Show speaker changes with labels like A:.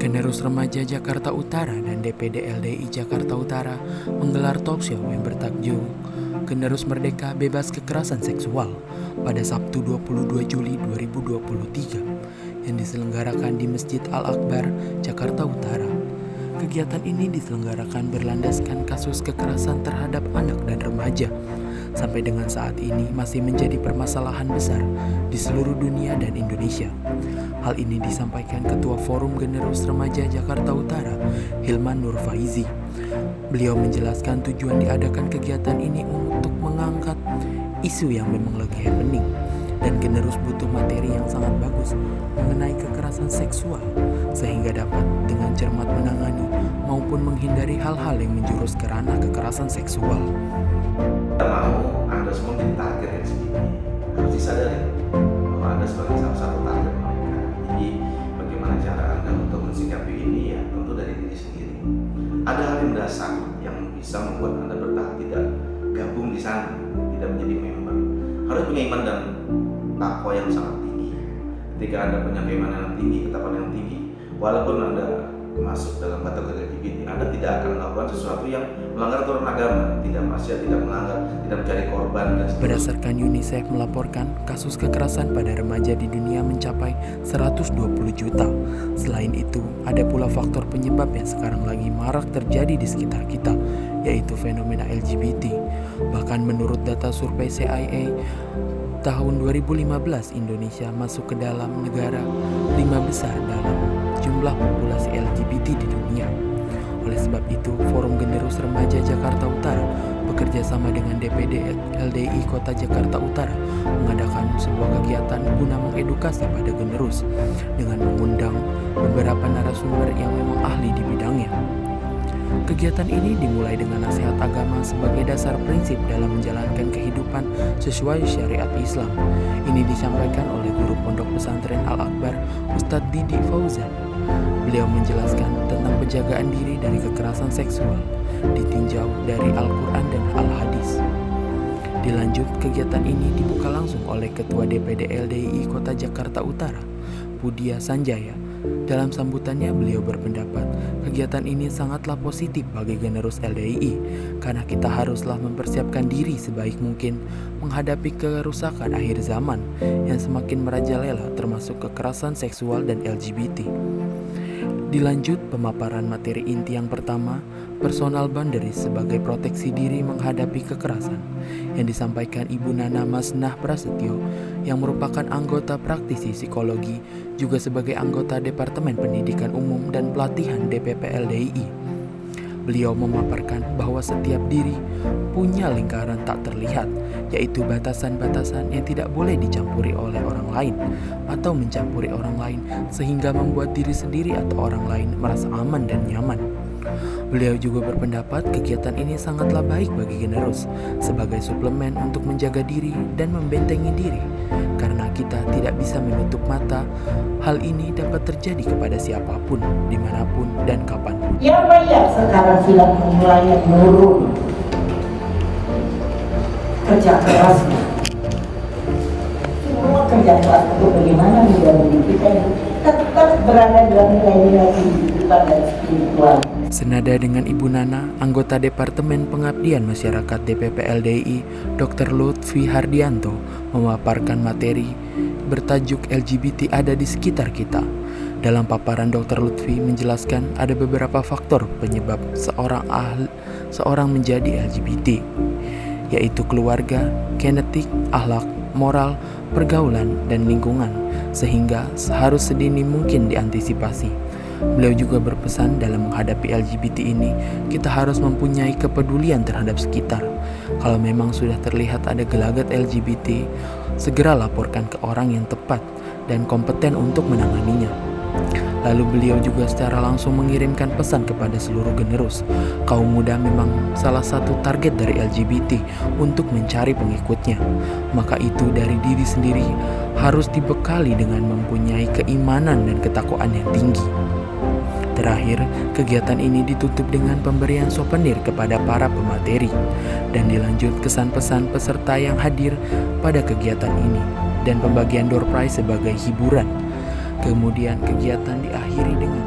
A: Generus Remaja Jakarta Utara dan DPD LDI Jakarta Utara menggelar talkshow yang bertajuk Generus Merdeka Bebas Kekerasan Seksual pada Sabtu 22 Juli 2023 yang diselenggarakan di Masjid Al-Akbar, Jakarta Utara. Kegiatan ini diselenggarakan berlandaskan kasus kekerasan terhadap anak dan remaja sampai dengan saat ini masih menjadi permasalahan besar di seluruh dunia dan Indonesia. Hal ini disampaikan Ketua Forum Generus Remaja Jakarta Utara, Hilman Nur Faizi. Beliau menjelaskan tujuan diadakan kegiatan ini untuk mengangkat isu yang memang lagi happening dan Generus butuh materi yang sangat bagus mengenai kekerasan seksual sehingga dapat dengan cermat menangani maupun menghindari hal-hal yang menjurus ke ranah kekerasan seksual.
B: Kita mau Anda semua menjadi target yang segini. Harus disadari bahwa Anda sebagai salah satu target mereka. Jadi bagaimana cara Anda untuk mensikapi ini ya tentu dari diri sendiri. Ada hal yang dasar yang bisa membuat Anda bertahan tidak gabung di sana, tidak menjadi member. Harus punya iman dan takwa yang sangat tinggi. Ketika Anda punya keimanan yang tinggi, ketakwaan yang tinggi, walaupun Anda masuk dalam kategori LGBT, Anda tidak akan melakukan sesuatu yang melanggar aturan agama, tidak maksiat, tidak melanggar, tidak mencari korban dan seterusnya.
A: Berdasarkan UNICEF melaporkan kasus kekerasan pada remaja di dunia mencapai 120 juta. Selain itu, ada pula faktor penyebab yang sekarang lagi marak terjadi di sekitar kita, yaitu fenomena LGBT. Bahkan menurut data survei CIA, tahun 2015 Indonesia masuk ke dalam negara 5 besar dalam jumlah populasi LGBT di dunia. Oleh sebab itu, Forum Generus Remaja Jakarta Utara bekerja sama dengan DPD LDI Kota Jakarta Utara mengadakan sebuah kegiatan guna mengedukasi pada generus dengan mengundang beberapa narasumber yang memang ahli di bidangnya. Kegiatan ini dimulai dengan nasihat agama sebagai dasar prinsip dalam menjalankan kehidupan sesuai syariat Islam. Ini disampaikan oleh guru pondok pesantren Al-Akbar, Ustadz Didi Fauzan. Beliau menjelaskan tentang penjagaan diri dari kekerasan seksual, ditinjau dari Al-Quran dan Al-Hadis. Dilanjut, kegiatan ini dibuka langsung oleh Ketua DPD LDI Kota Jakarta Utara, Budia Sanjaya. Dalam sambutannya, beliau berpendapat kegiatan ini sangatlah positif bagi generus LDI karena kita haruslah mempersiapkan diri sebaik mungkin menghadapi kerusakan akhir zaman yang semakin merajalela termasuk kekerasan seksual dan LGBT. Dilanjut pemaparan materi inti yang pertama, personal boundaries sebagai proteksi diri menghadapi kekerasan, yang disampaikan Ibu Nana Masnah Prasetyo yang merupakan anggota praktisi psikologi juga sebagai anggota Departemen Pendidikan Umum dan Pelatihan DPP LDI. Beliau memaparkan bahwa setiap diri punya lingkaran tak terlihat, yaitu batasan-batasan yang tidak boleh dicampuri oleh orang lain atau mencampuri orang lain sehingga membuat diri sendiri atau orang lain merasa aman dan nyaman. Beliau juga berpendapat kegiatan ini sangatlah baik bagi generus sebagai suplemen untuk menjaga diri dan membentengi diri karena kita tidak bisa menutup mata hal ini dapat terjadi kepada siapapun, dimanapun dan kapanpun.
C: Ya banyak sekarang sudah mulai menurun kerja kerasnya. Semua kerja keras untuk bagaimana menjadi kita ini tetap berada dalam nilai-nilai kehidupan dan spiritual.
A: Senada dengan Ibu Nana, anggota Departemen Pengabdian Masyarakat DPP LDI, Dr. Lutfi Hardianto, memaparkan materi bertajuk LGBT ada di sekitar kita. Dalam paparan Dr. Lutfi menjelaskan ada beberapa faktor penyebab seorang menjadi LGBT, yaitu keluarga, genetik, akhlak, moral, pergaulan, dan lingkungan, sehingga harus sedini mungkin diantisipasi. Beliau juga berpesan dalam menghadapi LGBT ini, kita harus mempunyai kepedulian terhadap sekitar. Kalau memang sudah terlihat ada gelagat LGBT, segera laporkan ke orang yang tepat dan kompeten untuk menanganinya. Lalu beliau juga secara langsung mengirimkan pesan kepada seluruh generus. Kaum muda memang salah satu target dari LGBT untuk mencari pengikutnya. Maka itu dari diri sendiri harus dibekali dengan mempunyai keimanan dan ketakwaan yang tinggi. Terakhir, kegiatan ini ditutup dengan pemberian souvenir kepada para pemateri dan dilanjut kesan-pesan peserta yang hadir pada kegiatan ini dan pembagian door prize sebagai hiburan. Kemudian kegiatan diakhiri dengan